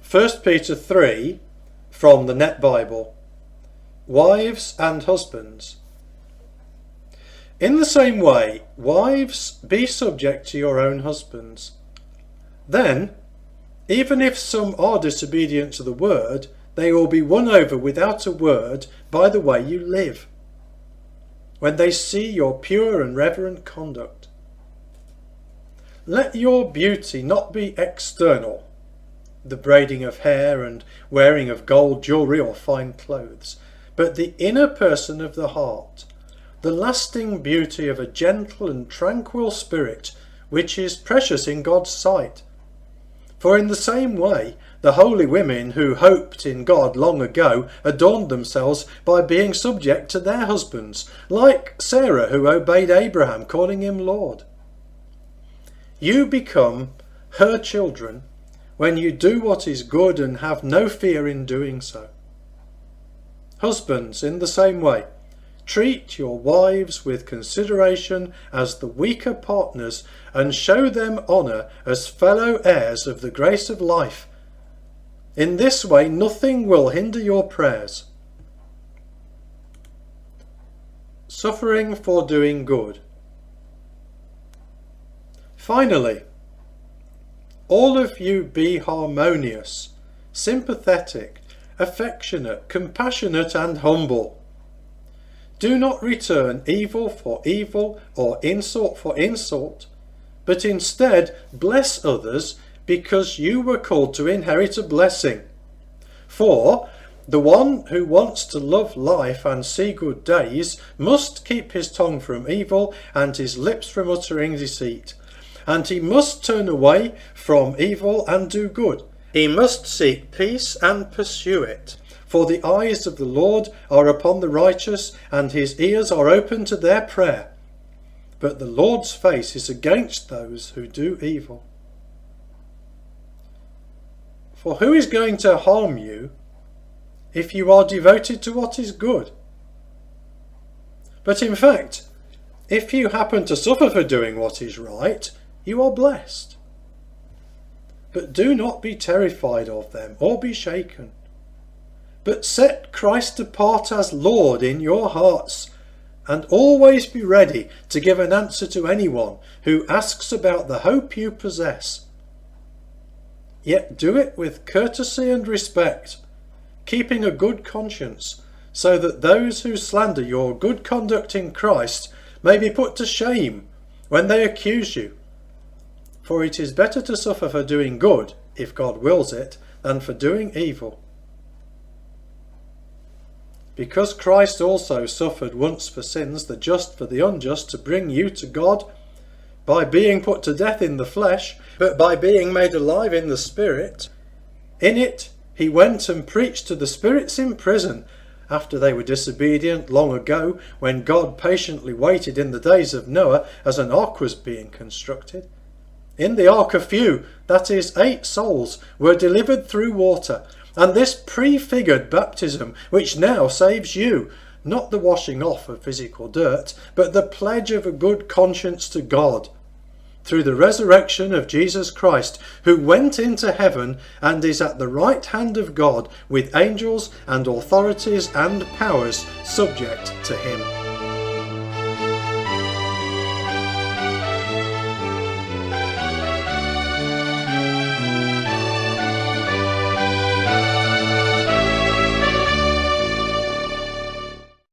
1Peter 3 from the Net Bible. Wives and husbands. In the same way, wives, be subject to your own husbands. Then, even if some are disobedient to the word, they will be won over without a word by the way you live, when they see your pure and reverent conduct. Let your beauty not be external, the braiding of hair and wearing of gold jewellery or fine clothes, but the inner person of the heart, the lasting beauty of a gentle and tranquil spirit, which is precious in God's sight. For in the same way, the holy women who hoped in God long ago adorned themselves by being subject to their husbands, like Sarah, who obeyed Abraham, calling him Lord. You become her children when you do what is good and have no fear in doing so. Husbands, in the same way, treat your wives with consideration as the weaker partners, and show them honour as fellow heirs of the grace of life. In this way nothing will hinder your prayers. Suffering for doing good. Finally, all of you be harmonious, sympathetic, affectionate, compassionate and humble. Do not return evil for evil or insult for insult, but instead bless others, because you were called to inherit a blessing. For the one who wants to love life and see good days must keep his tongue from evil and his lips from uttering deceit. And he must turn away from evil and do good. He must seek peace and pursue it. For the eyes of the Lord are upon the righteous, and his ears are open to their prayer. But the Lord's face is against those who do evil. For who is going to harm you if you are devoted to what is good? But in fact, if you happen to suffer for doing what is right, you are blessed. But do not be terrified of them or be shaken, but set Christ apart as Lord in your hearts, and always be ready to give an answer to anyone who asks about the hope you possess. Yet do it with courtesy and respect, keeping a good conscience, so that those who slander your good conduct in Christ may be put to shame when they accuse you. For it is better to suffer for doing good, if God wills it, than for doing evil. Because Christ also suffered once for sins, the just for the unjust, to bring you to God, by being put to death in the flesh, but by being made alive in the Spirit. In it he went and preached to the spirits in prison, after they were disobedient long ago, when God patiently waited in the days of Noah as an ark was being constructed. In the ark a few, that is 8 souls, were delivered through water, and this prefigured baptism which now saves you, not the washing off of physical dirt, but the pledge of a good conscience to God, through the resurrection of Jesus Christ, who went into heaven and is at the right hand of God, with angels and authorities and powers subject to him.